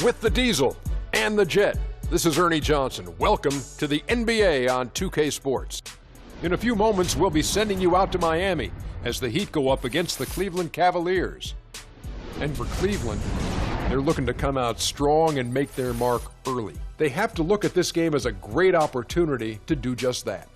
with the Diesel and the Jet. This is Ernie Johnson. Welcome to the NBA on 2K Sports. In a few moments, we'll be sending you out to Miami as the Heat go up against the Cleveland Cavaliers. And for Cleveland, they're looking to come out strong and make their mark early. They have to look at this game as a great opportunity to do just that.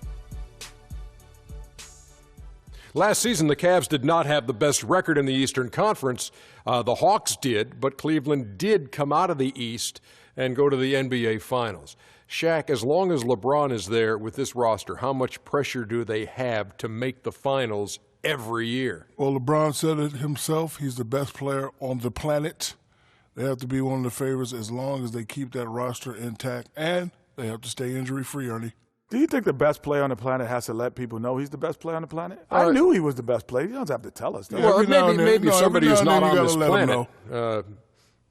Last season, the Cavs did not have the best record in the Eastern Conference. The Hawks did, but Cleveland did come out of the East and go to the NBA Finals. Shaq, as long as LeBron is there with this roster, how much pressure do they have to make the Finals every year? Well, LeBron said it himself. He's the best player on the planet. They have to be one of the favorites as long as they keep that roster intact, and they have to stay injury-free, Ernie. Do you think the best player on the planet has to let people know he's the best player on the planet? I knew he was the best player. You don't have to tell us that. Well, maybe somebody who's not on this planet.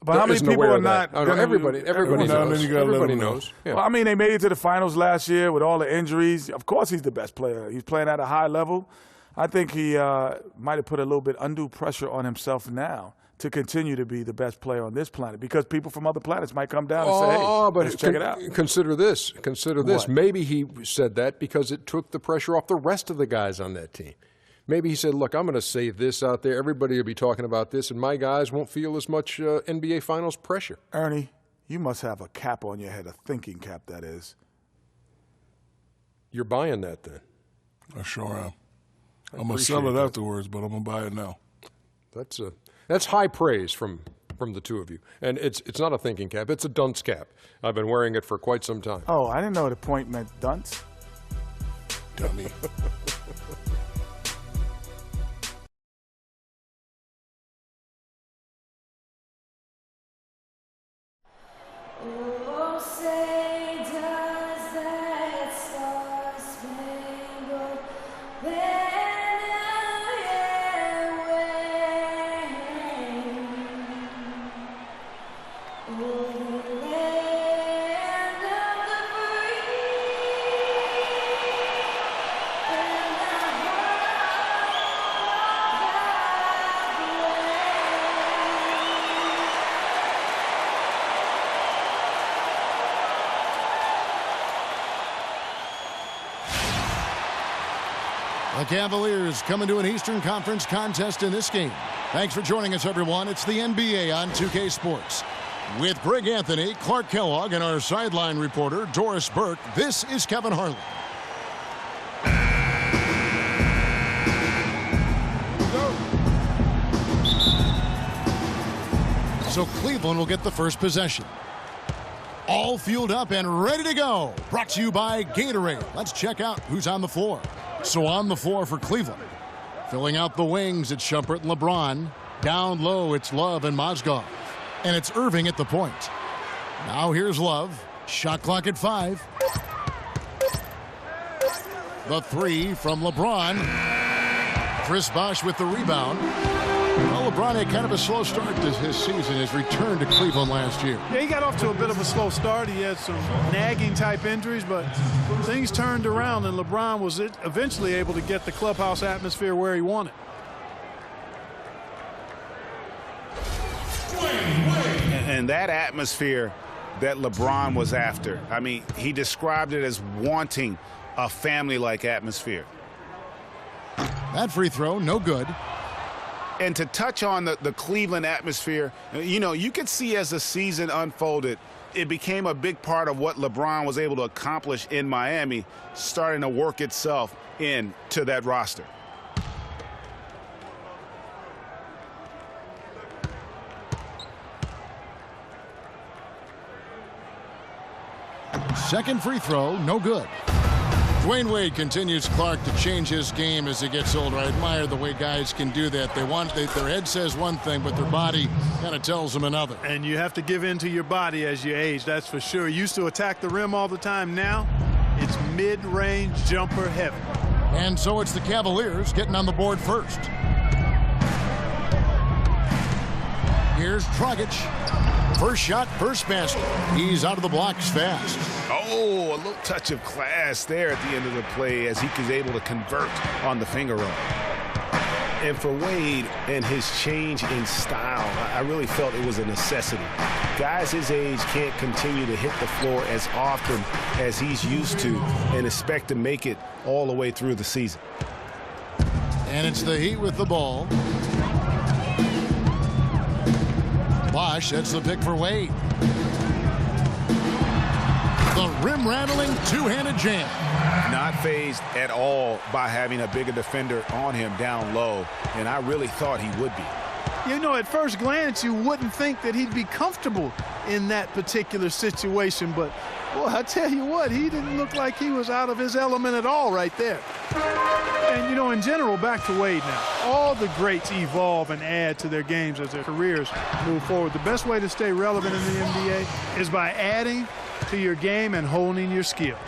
But how many people are not? Everybody knows. Yeah. Well, I mean, they made it to the finals last year with all the injuries. Of course he's the best player. He's playing at a high level. I think he might have put a little bit undue pressure on himself now to continue to be the best player on this planet, because people from other planets might come down and say, hey, let's check it out. Consider this. What? Maybe he said that because it took the pressure off the rest of the guys on that team. Maybe he said, look, I'm going to say this out there. Everybody will be talking about this, and my guys won't feel as much NBA Finals pressure. Ernie, you must have a cap on your head, a thinking cap, that is. You're buying that then? I sure am. I'm going to sell it afterwards, but I'm going to buy it now. That's high praise from the two of you. And it's not a thinking cap. It's a dunce cap. I've been wearing it for quite some time. Oh, I didn't know the point meant dunce. Dummy. The Cavaliers coming to an Eastern Conference contest in this game. Thanks for joining us, everyone. It's the NBA on 2K Sports. With Greg Anthony, Clark Kellogg, and our sideline reporter, Doris Burke, this is Kevin Harlan. So Cleveland will get the first possession. All fueled up and ready to go. Brought to you by Gatorade. Let's check out who's on the floor. So on the floor for Cleveland. Filling out the wings, it's Shumpert and LeBron. Down low, it's Love and Mozgov. And it's Irving at the point. Now here's Love. Shot clock at 5. The three from LeBron. Chris Bosh with the rebound. Well, LeBron had kind of a slow start to his season, his return to Cleveland last year. Yeah, he got off to a bit of a slow start. He had some nagging type injuries, but things turned around, and LeBron was eventually able to get the clubhouse atmosphere where he wanted. And that atmosphere that LeBron was after, I mean, he described it as wanting a family-like atmosphere. That free throw, no good. And to touch on the Cleveland atmosphere, you know, you could see as the season unfolded, it became a big part of what LeBron was able to accomplish in Miami, starting to work itself into that roster. Second free throw, no good. Dwayne Wade continues, Clark, to change his game as he gets older. I admire the way guys can do that. Their head says one thing, but their body kind of tells them another. And you have to give in to your body as you age, that's for sure. Used to attack the rim all the time. Now it's mid-range jumper heavy. And so it's the Cavaliers getting on the board first. Here's Dragic. First shot, first basket. He's out of the blocks fast. Oh, a little touch of class there at the end of the play as he was able to convert on the finger roll. And for Wade and his change in style, I really felt it was a necessity. Guys his age can't continue to hit the floor as often as he's used to and expect to make it all the way through the season. And it's the Heat with the ball. Bosh, that's the pick for Wade. The rim-rattling two-handed jam. Not fazed at all by having a bigger defender on him down low, and I really thought he would be. You know, at first glance, you wouldn't think that he'd be comfortable in that particular situation, but, boy, I tell you what, he didn't look like he was out of his element at all right there. And, you know, in general, back to Wade now. All the greats evolve and add to their games as their careers move forward. The best way to stay relevant in the NBA is by adding to your game and honing your skills.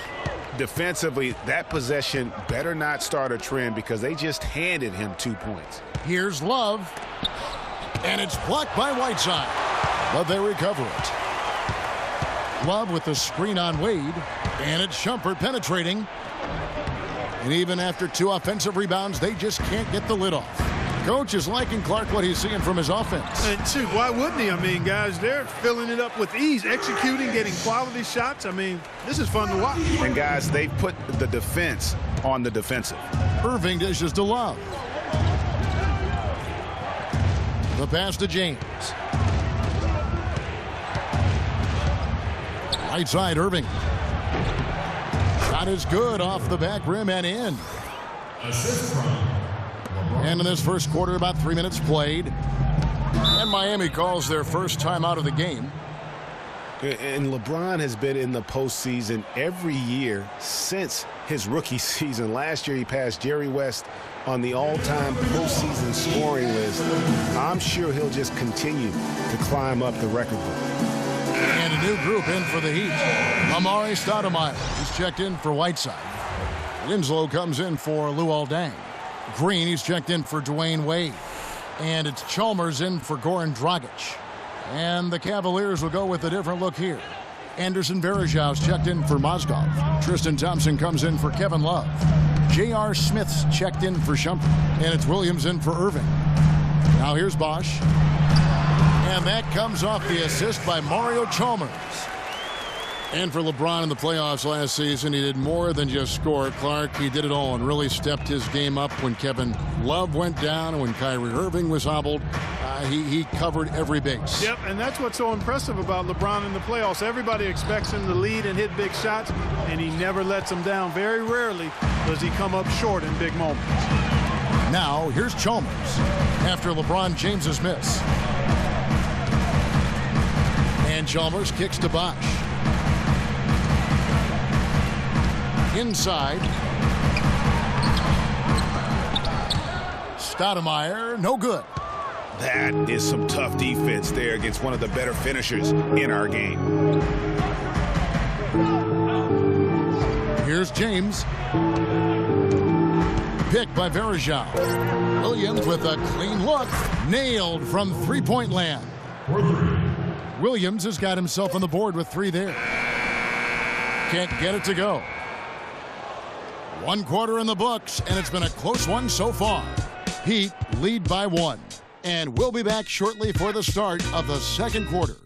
Defensively, that possession better not start a trend because they just handed him 2 points. Here's Love. And it's blocked by Whiteside. But they recover it. Love with the screen on Wade. And it's Shumpert penetrating. And even after 2 offensive rebounds, they just can't get the lid off. Coach is liking Clark what he's seeing from his offense. And shoot, why wouldn't he? I mean, guys, they're filling it up with ease, executing, getting quality shots. I mean, this is fun to watch. And, guys, they put the defense on the defensive. Irving dishes to Love. The pass to James. Right side, Irving. Shot is good off the back rim and in. And in this first quarter, about 3 minutes played. And Miami calls their first time out of the game. And LeBron has been in the postseason every year since his rookie season. Last year, he passed Jerry West on the all-time postseason scoring list. I'm sure he'll just continue to climb up the record book. And a new group in for the Heat. Amari Stoudemire. He's checked in for Whiteside. Winslow comes in for Luol Deng. Green, he's checked in for Dwayne Wade. And it's Chalmers in for Goran Dragic. And the Cavaliers will go with a different look here. Anderson Varejau's checked in for Mozgov. Tristan Thompson comes in for Kevin Love. J.R. Smith's checked in for Shumpert. And it's Williams in for Irving. Now here's Bosh. And that comes off the assist by Mario Chalmers. And for LeBron in the playoffs last season, he did more than just score. Clark, he did it all and really stepped his game up when Kevin Love went down and when Kyrie Irving was hobbled. He covered every base. Yep, and that's what's so impressive about LeBron in the playoffs. Everybody expects him to lead and hit big shots, and he never lets them down. Very rarely does he come up short in big moments. Now, here's Chalmers after LeBron James's miss. And Chalmers kicks to Bosh. Inside. Stoudemire, no good. That is some tough defense there against one of the better finishers in our game. Here's James. Picked by Varejao. Williams with a clean look. Nailed from three-point land. Williams has got himself on the board with 3 there. Can't get it to go. 1 quarter in the books, and it's been a close one so far. Heat lead by 1. And we'll be back shortly for the start of the second quarter.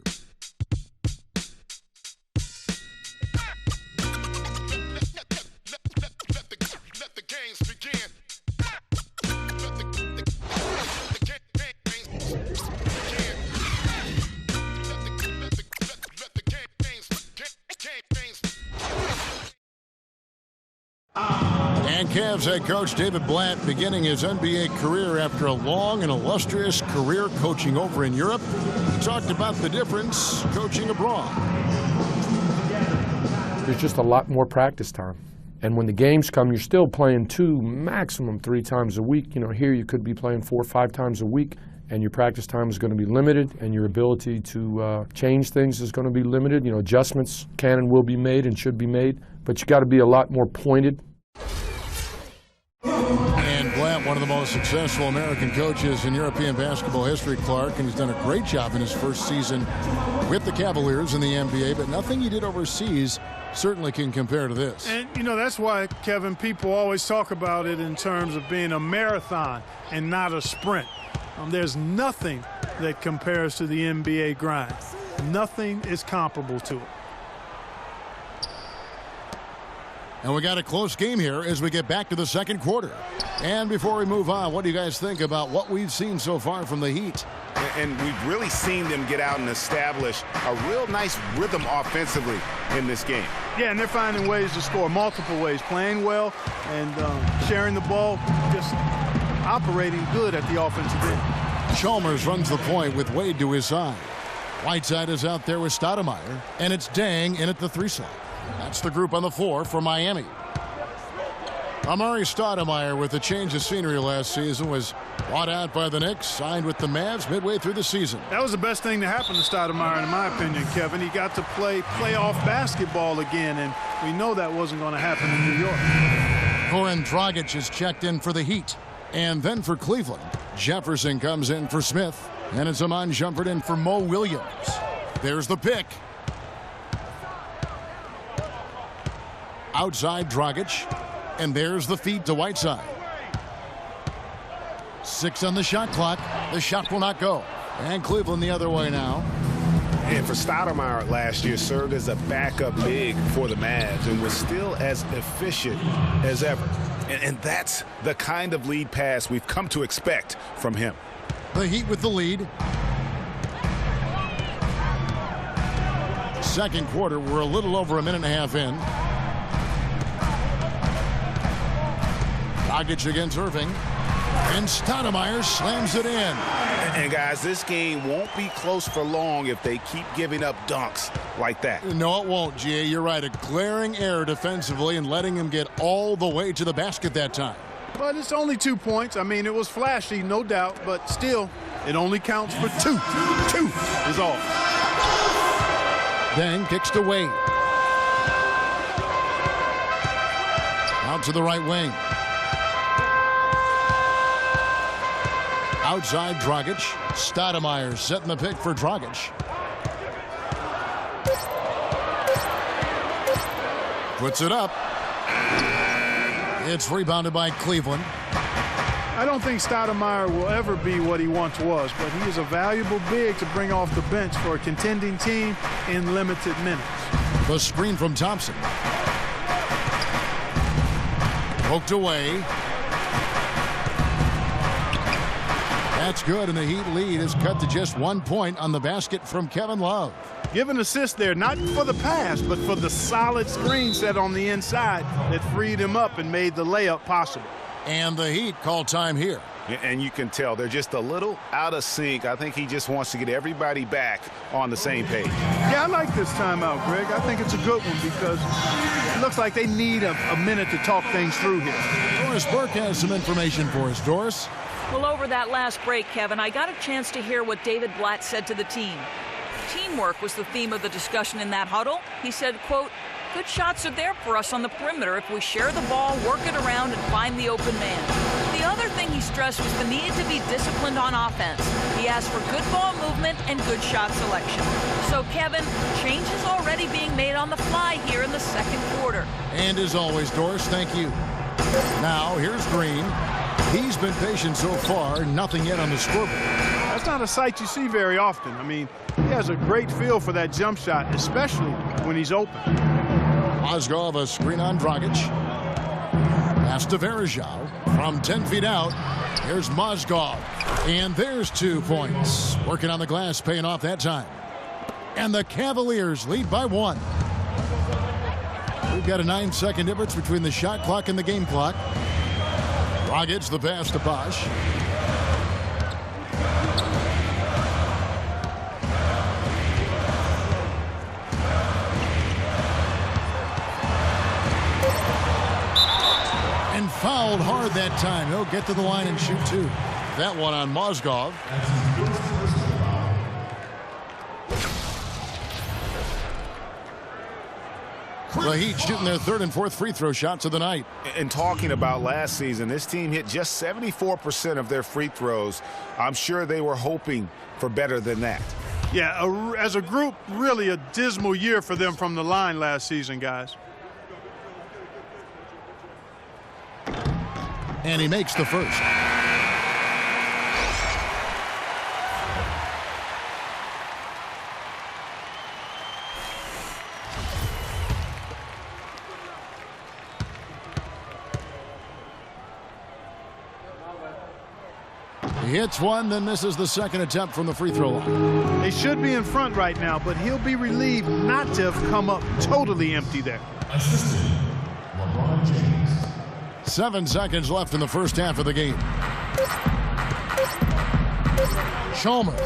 And Cavs head coach David Blatt beginning his NBA career after a long and illustrious career coaching over in Europe. He talked about the difference coaching abroad. There's just a lot more practice time. And when the games come, you're still playing 2, maximum 3 times a week. You know, here you could be playing 4 or 5 times a week, and your practice time is going to be limited, and your ability to change things is going to be limited. You know, adjustments can and will be made and should be made, but you got to be a lot more pointed. And Blatt, one of the most successful American coaches in European basketball history, Clark, and he's done a great job in his first season with the Cavaliers in the NBA, but nothing he did overseas certainly can compare to this. And, you know, that's why, Kevin, people always talk about it in terms of being a marathon and not a sprint. There's nothing that compares to the NBA grind. Nothing is comparable to it. And we got a close game here as we get back to the second quarter. And before we move on, what do you guys think about what we've seen so far from the Heat? And we've really seen them get out and establish a real nice rhythm offensively in this game. Yeah, and they're finding ways to score multiple ways, playing well and sharing the ball, just operating good at the offensive end. Chalmers runs the point with Wade to his side. Whiteside is out there with Stoudemire, and it's Dang in at the 3 slot. That's the group on the floor for Miami. Amari Stoudemire, with a change of scenery last season, was bought out by the Knicks, signed with the Mavs midway through the season. That was the best thing to happen to Stoudemire, in my opinion, Kevin. He got to play playoff basketball again, and we know that wasn't going to happen in New York. Goran Dragic is checked in for the Heat. And then for Cleveland, Jefferson comes in for Smith, and it's Amon Shumpert in for Mo Williams. There's the pick. Outside Dragic, and there's the feed to Whiteside. 6 on the shot clock. The shot will not go. And Cleveland the other way now. And for Stoudemire last year, served as a backup big for the Mavs and was still as efficient as ever. And that's the kind of lead pass we've come to expect from him. The Heat with the lead. Second quarter, we're a little over a minute and a half in. Dragic against Irving. And Stoudemire slams it in. And guys, this game won't be close for long if they keep giving up dunks like that. No, it won't, G.A. You're right. A glaring error defensively and letting him get all the way to the basket that time. But it's only 2 points. I mean, it was flashy, no doubt, but still, it only counts for 2. 2 is all. Then kicks to Wade. Out to the right wing. Outside Dragic. Stoudemire setting the pick for Dragic. Puts it up. It's rebounded by Cleveland. I don't think Stoudemire will ever be what he once was, but he is a valuable big to bring off the bench for a contending team in limited minutes. The screen from Thompson. Poked away. That's good, and the Heat lead is cut to just 1 point on the basket from Kevin Love. Give an assist there, not for the pass, but for the solid screen set on the inside that freed him up and made the layup possible. And the Heat call time here. And you can tell they're just a little out of sync. I think he just wants to get everybody back on the same page. Yeah, I like this timeout, Greg. I think it's a good one because it looks like they need a minute to talk things through here. Doris Burke has some information for us. Doris? Well, over that last break, Kevin, I got a chance to hear what David Blatt said to the team. Teamwork was the theme of the discussion in that huddle. He said, quote, "Good shots are there for us on the perimeter if we share the ball, work it around, and find the open man." The other thing he stressed was the need to be disciplined on offense. He asked for good ball movement and good shot selection. So, Kevin, change is already being made on the fly here in the second quarter. And as always, Doris, thank you. Now, here's Green. He's been patient so far, nothing yet on the scoreboard. That's not a sight you see very often. I mean, he has a great feel for that jump shot, especially when he's open. Mozgov, a screen on Dragic. Pass to Varejao from 10 feet out. Here's Mozgov. And there's 2 points. Working on the glass, paying off that time. And the Cavaliers lead by 1. We've got a 9-second difference between the shot clock and the game clock. Dragic, the pass to Bosch. And fouled hard that time. He'll get to the line and shoot 2. That one on Mozgov. The Heat shooting their 3rd and 4th free throw shots of the night. And talking about last season, this team hit just 74% of their free throws. I'm sure they were hoping for better than that. Yeah, as a group, really a dismal year for them from the line last season, guys. And he makes the first. He hits one, then misses the second attempt from the free throw line. They should be in front right now, but he'll be relieved not to have come up totally empty there. Assistant, LeBron James. 7 seconds left in the first half of the game. Chalmers.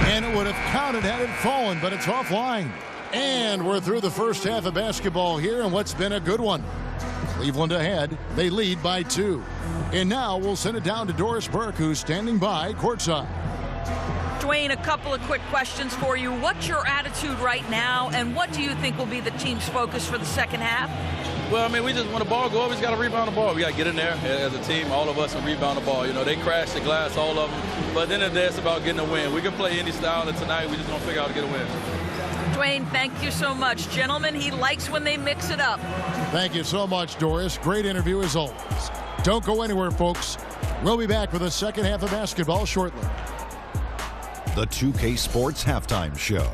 And it would have counted had it fallen, but it's offline. And we're through the first half of basketball here in what's been a good one. Cleveland ahead. They lead by 2. And now we'll send it down to Doris Burke, who's standing by courtside. Dwayne, a couple of quick questions for you. What's your attitude right now, and what do you think will be the team's focus for the second half? Well, I mean, we just want the ball go up. We just got to rebound the ball. We got to get in there as a team, all of us, and rebound the ball. You know, they crash the glass, all of them. But at the end of the day, it's about getting a win. We can play any style, and tonight we just going to figure out how to get a win. Dwayne, thank you so much. Gentlemen, he likes when they mix it up. Thank you so much, Doris. Great interview as always. Don't go anywhere, folks. We'll be back with the second half of basketball shortly. The 2K Sports Halftime Show.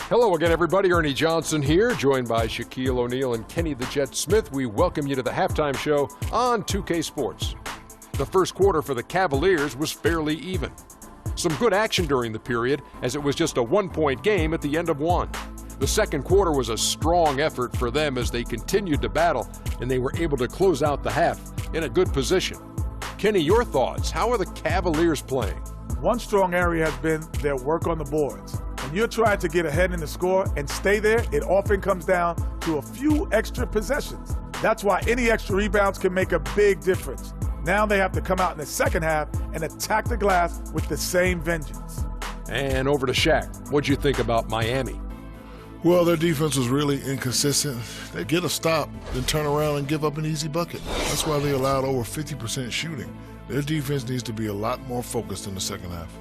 Hello again, everybody. Ernie Johnson here, joined by Shaquille O'Neal and Kenny the Jet Smith. We welcome you to the halftime show on 2K Sports. The first quarter for the Cavaliers was fairly even. Some good action during the period, as it was just a one-point game at the end of one. The second quarter was a strong effort for them as they continued to battle, and they were able to close out the half in a good position. Kenny, your thoughts? How are the Cavaliers playing? One strong area has been their work on the boards. When you're trying to get ahead in the score and stay there, it often comes down to a few extra possessions. That's why any extra rebounds can make a big difference. Now they have to come out in the second half and attack the glass with the same vengeance. And over to Shaq. What'd you think about Miami? Well, their defense was really inconsistent. They get a stop, then turn around and give up an easy bucket. That's why they allowed over 50% shooting. Their defense needs to be a lot more focused in the second half.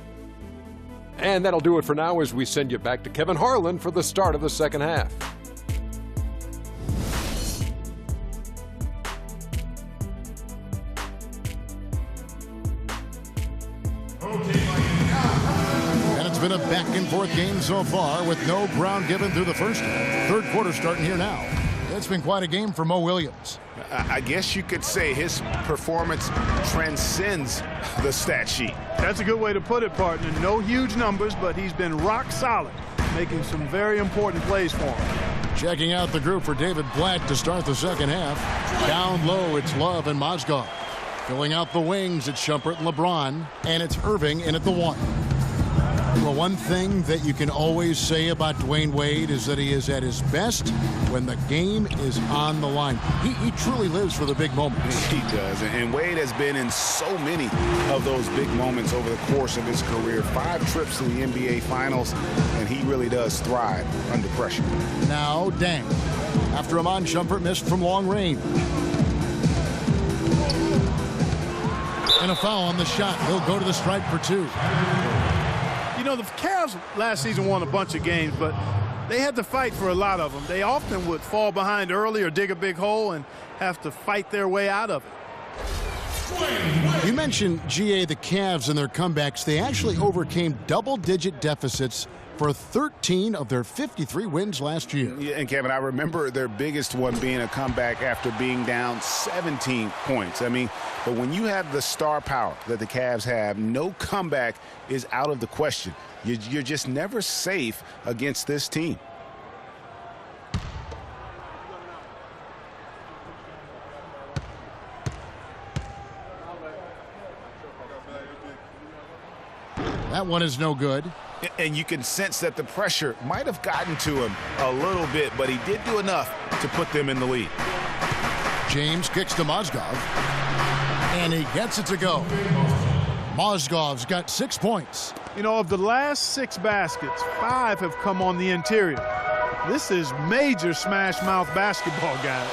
And that'll do it for now as we send you back to Kevin Harlan for the start of the second half. And it's been a back-and-forth game so far with no ground given through the first half. Third quarter starting here now. It's been quite a game for Mo Williams. I guess you could say his performance transcends the stat sheet. That's a good way to put it, partner. No huge numbers, but he's been rock solid, making some very important plays for him. Checking out the group for David Blatt to start the second half. Down low, it's Love and Mozgov. Filling out the wings, it's Shumpert and LeBron. And it's Irving in at the 1. Well, one thing that you can always say about Dwayne Wade is that he is at his best when the game is on the line. He truly lives for the big moments. He does, and Wade has been in so many of those big moments over the course of his career. 5 trips to the NBA Finals, and he really does thrive under pressure. Now, Dang. After Iman Shumpert missed from long range. And a foul on the shot. He'll go to the stripe for 2. You know, the Cavs last season won a bunch of games, but they had to fight for a lot of them. They often would fall behind early or dig a big hole and have to fight their way out of it. You mentioned, GA, the Cavs and their comebacks. They actually overcame double-digit deficits for 13 of their 53 wins last year. Yeah, and Kevin, I remember their biggest one being a comeback after being down 17 points. I mean, but when you have the star power that the Cavs have, no comeback is out of the question. You're just never safe against this team. That one is no good. And you can sense that the pressure might have gotten to him a little bit, but he did do enough to put them in the lead. James kicks to Mozgov, and he gets it to go. Mozgov's got 6 points. You know, of the last 6 baskets, 5 have come on the interior. This is major smash mouth basketball, guys.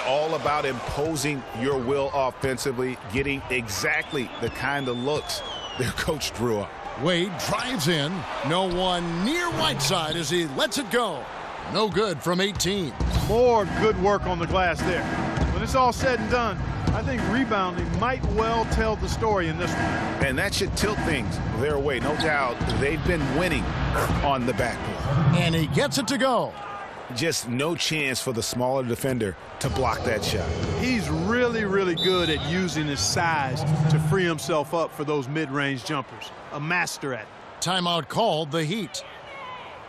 All about imposing your will offensively, getting exactly the kind of looks their coach drew up. Wade drives in. No one near Whiteside as he lets it go. No good from 18. More good work on the glass there. When it's all said and done, I think rebounding might well tell the story in this one. And that should tilt things their way. No doubt they've been winning on the backboard. And he gets it to go. Just no chance for the smaller defender to block that shot. He's really, really good at using his size to free himself up for those mid-range jumpers. A master at it. Timeout called, the Heat.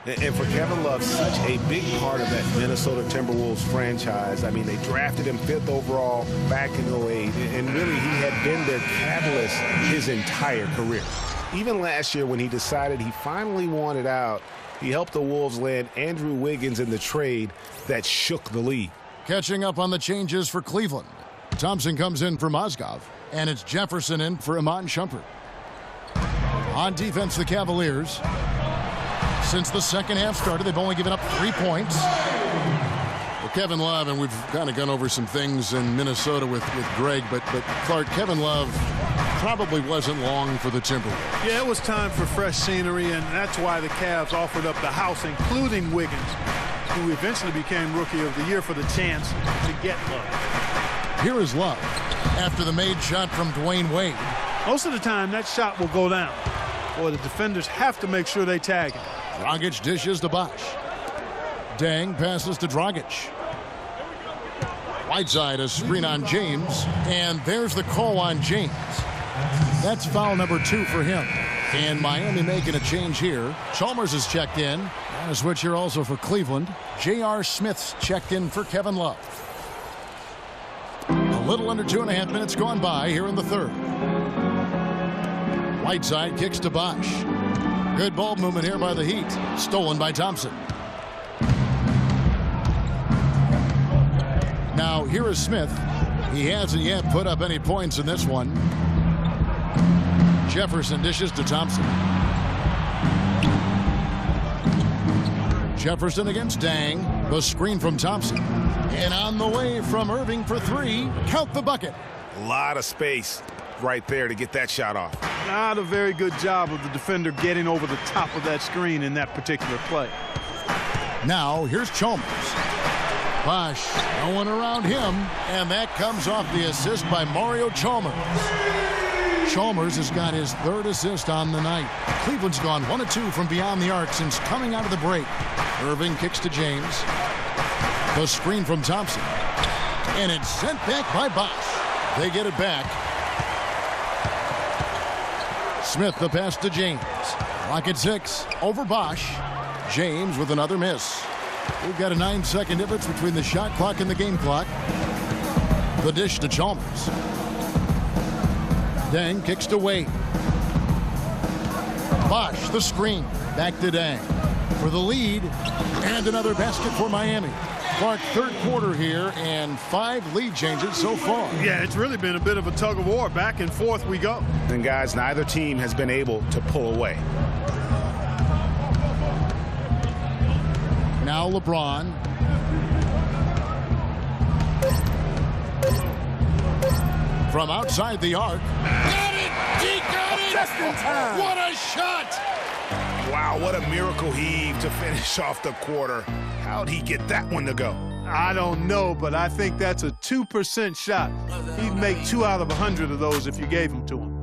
And for Kevin Love, such a big part of that Minnesota Timberwolves franchise. I mean, they drafted him 5th overall back in 08, and really he had been their catalyst his entire career. Even last year when he decided he finally wanted out, he helped the Wolves land Andrew Wiggins in the trade that shook the league. Catching up on the changes for Cleveland. Thompson comes in for Mozgov, and it's Jefferson in for Iman Shumpert. On defense, the Cavaliers. Since the second half started, they've only given up 3 points. Well, Kevin Love, and we've kind of gone over some things in Minnesota with Greg, but Clark, Kevin Love probably wasn't long for the Timberwolves. Yeah, it was time for fresh scenery, and that's why the Cavs offered up the house, including Wiggins, who eventually became Rookie of the Year for the chance to get Love. Here is Love after the made shot from Dwayne Wade. Most of the time, that shot will go down. Boy, the defenders have to make sure they tag him. Dragic dishes to Bosh. Dang passes to Dragic. Whiteside a screen on James, and there's the call on James. That's foul number 2 for him. And Miami making a change here. Chalmers is checked in. And a switch here also for Cleveland. J.R. Smith's checked in for Kevin Love. A little under 2.5 minutes gone by here in the third. Whiteside kicks to Bosh. Good ball movement here by the Heat. Stolen by Thompson. Now here is Smith. He hasn't yet put up any points in this one. Jefferson dishes to Thompson. Jefferson against Dang. The screen from Thompson. And on the way from Irving for 3. Count the bucket. A lot of space right there to get that shot off. Not a very good job of the defender getting over the top of that screen in that particular play. Now here's Chalmers. Bosh, no one around him, and that comes off the assist by Mario Chalmers. Chalmers has got his 3rd assist on the night. Cleveland's gone 1 of 2 from beyond the arc since coming out of the break. Irving kicks to James. The screen from Thompson. And it's sent back by Bosh. They get it back. Smith the pass to James. Clock at 6. Over Bosh. James with another miss. We've got a 9-second difference between the shot clock and the game clock. The dish to Chalmers. Dang kicks to Wade. Bosh the screen. Back to Dang for the lead. And another basket for Miami. Clark, third quarter here, and 5 lead changes so far. Yeah, it's really been a bit of a tug of war. Back and forth we go. And guys, neither team has been able to pull away. Now LeBron. From outside the arc. Got it! He got it! Just in time. What a shot! Wow, what a miracle heave to finish off the quarter. How'd he get that one to go? I don't know, but I think that's a 2% shot. He'd make 2 out of 100 of those if you gave them to him.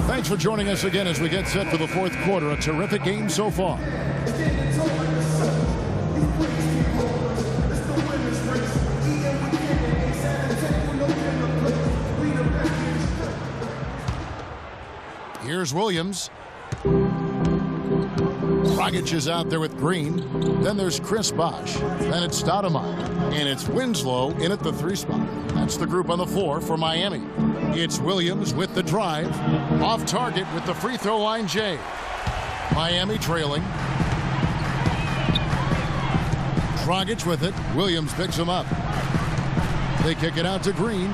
Thanks for joining us again as we get set for the fourth quarter. A terrific game so far. Here's Williams. Dragic is out there with Green. Then there's Chris Bosh. Then it's Stoudemire. And it's Winslow in at the 3 spot. That's the group on the floor for Miami. It's Williams with the drive. Off target with the free throw line, Jay. Miami trailing. Dragic with it. Williams picks him up. They kick it out to Green.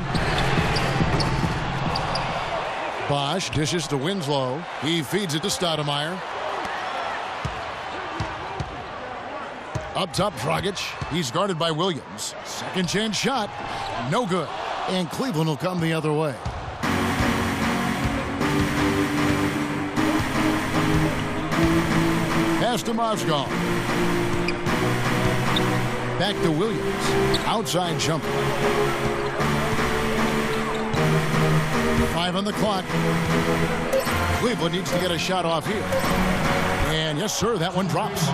Bosch dishes to Winslow. He feeds it to Stoudemire. Up top, Dragic. He's guarded by Williams. Second chance shot. No good. And Cleveland will come the other way. Pass to Mozgov. Back to Williams. Outside jumper. 5 on the clock. Cleveland needs to get a shot off here. And yes, sir, that one drops.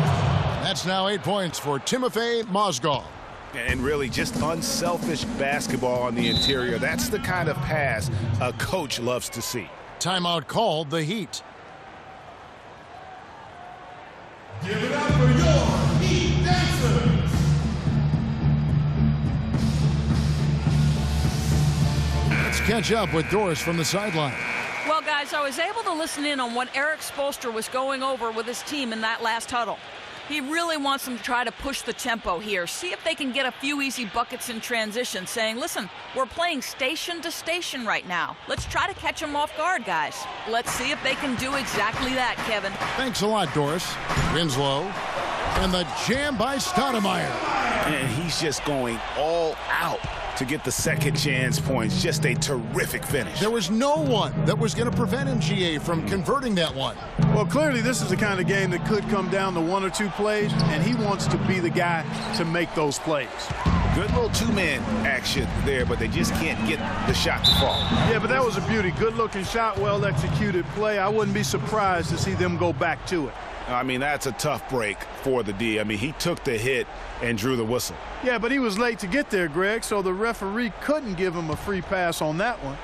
That's now 8 points for Timofey Mozgov. And really just unselfish basketball on the interior. That's the kind of pass a coach loves to see. Timeout called, the Heat. Give it up for your Heat Dancers. Let's catch up with Doris from the sideline. Well, guys, I was able to listen in on what Eric Spoelstra was going over with his team in that last huddle. He really wants them to try to push the tempo here, see if they can get a few easy buckets in transition, saying, listen, we're playing station to station right now. Let's try to catch them off guard, guys. Let's see if they can do exactly that, Kevin. Thanks a lot, Doris. Winslow. And the jam by Stoudemire. And he's just going all out to get the second chance points. Just a terrific finish. There was no one that was going to prevent MGA from converting that one. Well, clearly this is the kind of game that could come down to 1 or 2 plays, and he wants to be the guy to make those plays. Good little two-man action there, but they just can't get the shot to fall. Yeah, but that was a beauty. Good-looking shot, well-executed play. I wouldn't be surprised to see them go back to it. I mean, that's a tough break for the D. I mean, he took the hit and drew the whistle. Yeah, but he was late to get there, Greg, so the referee couldn't give him a free pass on that one.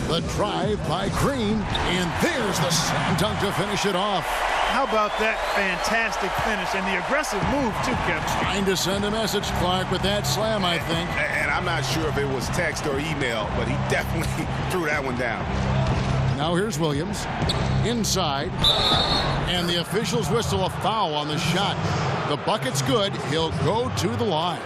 The drive by Green, and there's the slam dunk to finish it off. How about that fantastic finish and the aggressive move, too, Kevin? Trying to send a message, Clark, with that slam, I think. And I'm not sure if it was text or email, but he definitely threw that one down. Now here's Williams. Inside. And the officials whistle a foul on the shot. The bucket's good. He'll go to the line.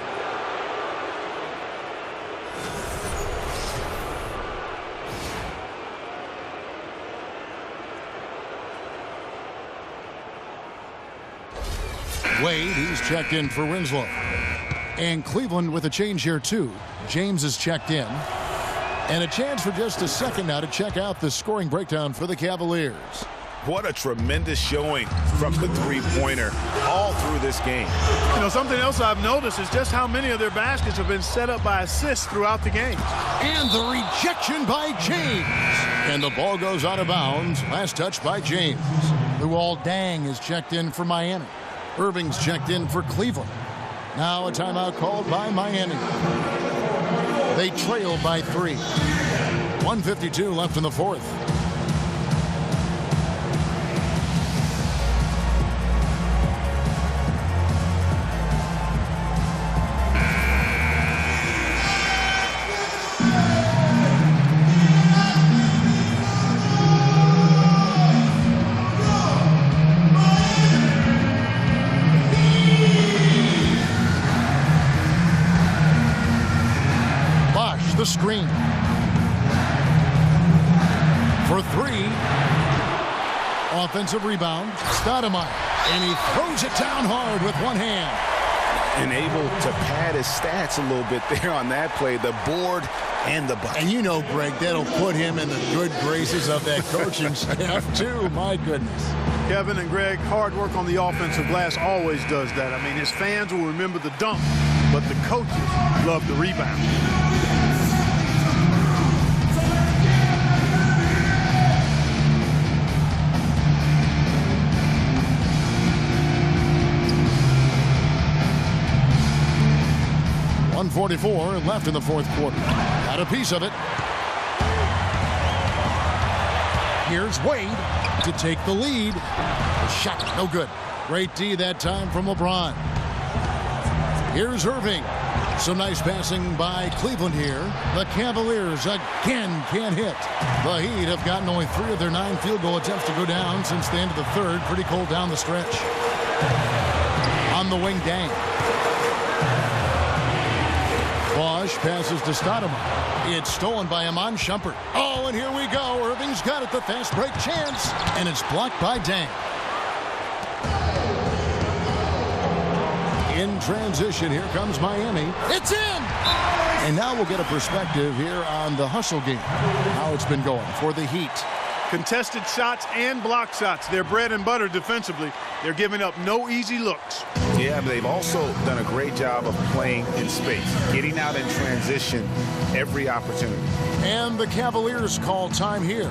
Wade, he's checked in for Winslow. And Cleveland with a change here, too. James is checked in. And a chance for just a second now to check out the scoring breakdown for the Cavaliers. What a tremendous showing from the three-pointer all through this game. You know, something else I've noticed is just how many of their baskets have been set up by assists throughout the game. And the rejection by James. And the ball goes out of bounds. Last touch by James. Luol Deng is checked in for Miami. Irving's checked in for Cleveland. Now a timeout called by Miami. They trail by 3. 1:52 left in the fourth. Screen for 3. Offensive rebound. Stoudemire, and he throws it down hard with one hand. And able to pad his stats a little bit there on that play. The board and the bucket. And you know, Greg, that'll put him in the good graces of that coaching staff too. My goodness. Kevin and Greg, hard work on the offensive glass always does that. I mean, his fans will remember the dunk, but the coaches love the rebound. .44 left in the fourth quarter. Got a piece of it. Here's Wade to take the lead. The shot, no good. Great D that time from LeBron. Here's Irving. Some nice passing by Cleveland here. The Cavaliers again can't hit. The Heat have gotten only 3 of their 9 field goal attempts to go down since the end of the third. Pretty cold down the stretch. On the wing, Dang. Bosch passes to Stoudemire. It's stolen by him on Shumpert. Oh, and here we go. Irving's got it, the fast break chance. And it's blocked by Dang. In transition, here comes Miami. It's in! And now we'll get a perspective here on the hustle game. How it's been going for the Heat. Contested shots and block shots. They're bread and butter defensively. They're giving up no easy looks. Yeah, but they've also done a great job of playing in space, getting out in transition every opportunity. And the Cavaliers call time here.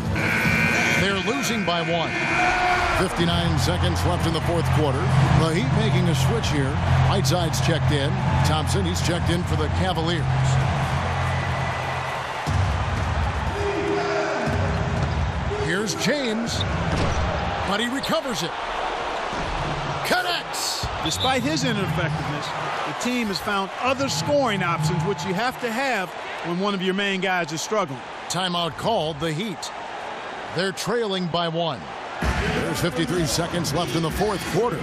They're losing by 1. 59 seconds left in the fourth quarter. The Heat making a switch here. Whiteside's checked in. Thompson, he's checked in for the Cavaliers. Here's James, but he recovers it. Connects. Despite his ineffectiveness, the team has found other scoring options, which you have to have when one of your main guys is struggling. Timeout called, the Heat. They're trailing by 1. There's 53 seconds left in the fourth quarter.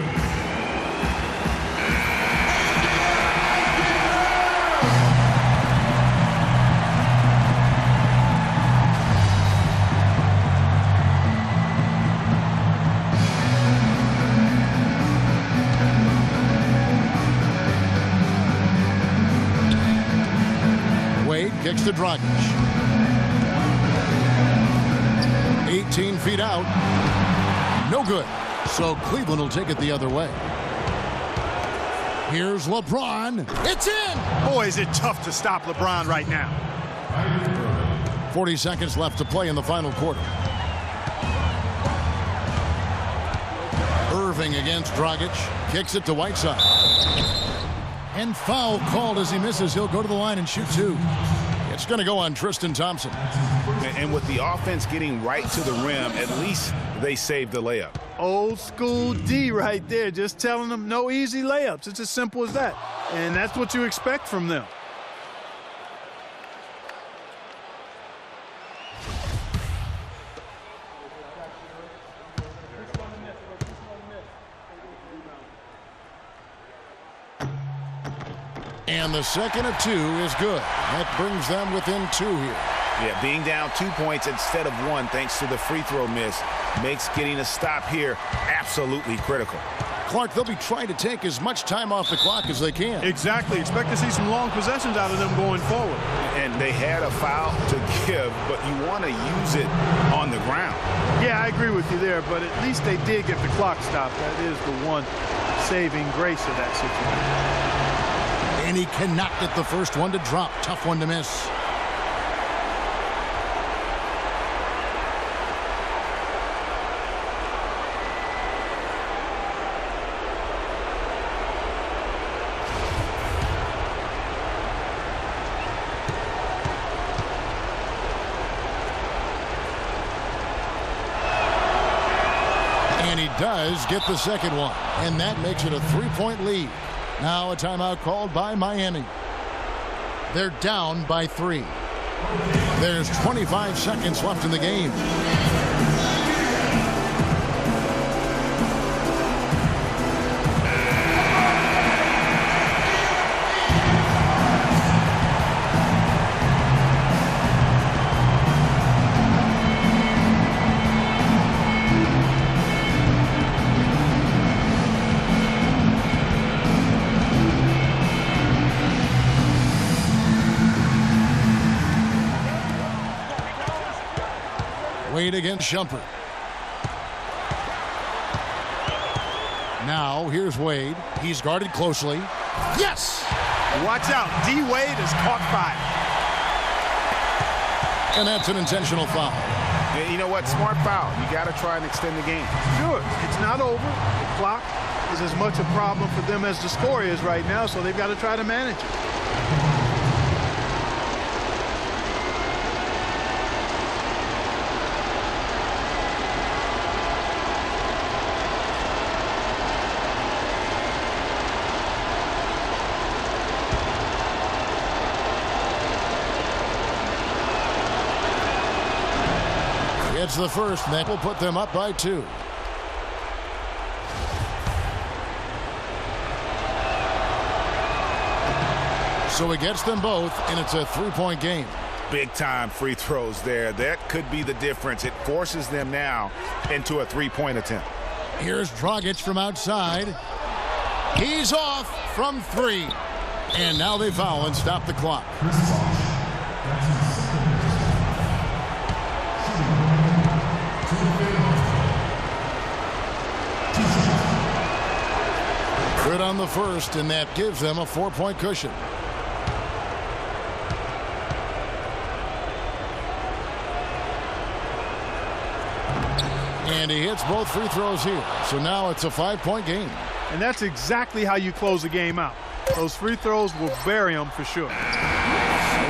Wade kicks to Dragic. 18 feet out. No good. So Cleveland will take it the other way. Here's LeBron. It's in! Boy, is it tough to stop LeBron right now. 40 seconds left to play in the final quarter. Irving against Dragic. Kicks it to Whiteside. And foul called as he misses. He'll go to the line and shoot 2. It's going to go on Tristan Thompson. And with the offense getting right to the rim, at least they saved the layup. Old school D right there, just telling them no easy layups. It's as simple as that. And that's what you expect from them. And the second of 2 is good. That brings them within 2 here. Yeah, being down 2 points instead of 1 thanks to the free throw miss makes getting a stop here absolutely critical. Clark, they'll be trying to take as much time off the clock as they can. Exactly. Expect to see some long possessions out of them going forward. And they had a foul to give, but you want to use it on the ground. Yeah, I agree with you there, but at least they did get the clock stopped. That is the one saving grace of that situation. And he cannot get the first one to drop. Tough one to miss. And he does get the second one. And that makes it a 3-point lead. Now a timeout called by Miami. They're down by 3. There's 25 seconds left in the game. Wade against Shumpert. Now here's Wade. He's guarded closely. Yes! Watch out. D. Wade is caught fire. And that's an intentional foul. Yeah, you know what? Smart foul. You got to try and extend the game. Sure. It's not over. The clock is as much a problem for them as the score is right now, so they've got to try to manage it. It's the first, and that will put them up by 2. So he gets them both, and it's a three-point game. Big-time free throws there. That could be the difference. It forces them now into a three-point attempt. Here's Dragic from outside. He's off from three. And now they foul and stop the clock. Good on the first, and that gives them a 4-point cushion. And he hits both free throws here. So now it's a 5-point game. And that's exactly how you close the game out. Those free throws will bury them for sure.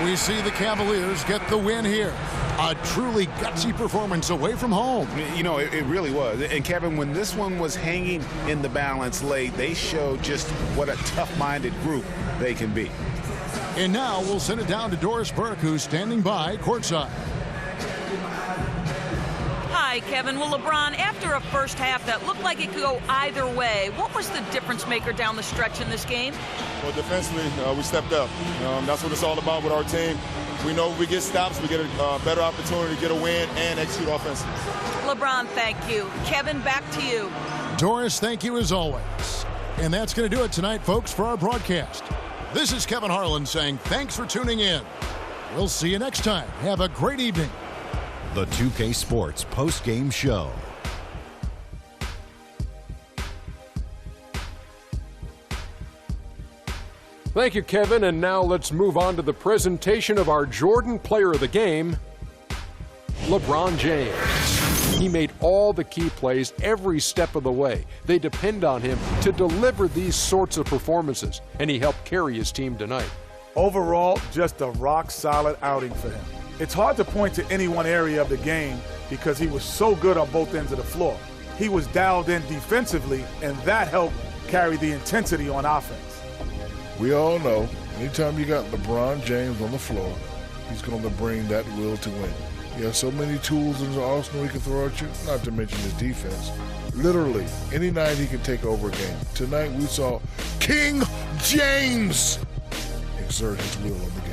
We see the Cavaliers get the win here. A truly gutsy performance away from home. You know, it really was. And Kevin, when this one was hanging in the balance late, they showed just what a tough-minded group they can be. And now we'll send it down to Doris Burke, who's standing by courtside. Hi, Kevin. Well, LeBron, after a first half that looked like it could go either way, what was the difference maker down the stretch in this game? Well, defensively, we stepped up. That's what it's all about with our team. We know if we get stops, we get a better opportunity to get a win and execute offensively. LeBron, thank you. Kevin, back to you. Doris, thank you as always. And that's going to do it tonight, folks, for our broadcast. This is Kevin Harlan saying thanks for tuning in. We'll see you next time. Have a great evening. The 2K Sports Post-Game Show. Thank you, Kevin. And now let's move on to the presentation of our Jordan Player of the Game, LeBron James. He made all the key plays every step of the way. They depend on him to deliver these sorts of performances, and he helped carry his team tonight. Overall, just a rock-solid outing for him. It's hard to point to any one area of the game because he was so good on both ends of the floor. He was dialed in defensively, and that helped carry the intensity on offense. We all know, anytime you got LeBron James on the floor, he's going to bring that will to win. He has so many tools in the arsenal he can throw at you, not to mention his defense. Literally, any night he can take over a game. Tonight we saw King James exert his will on the game.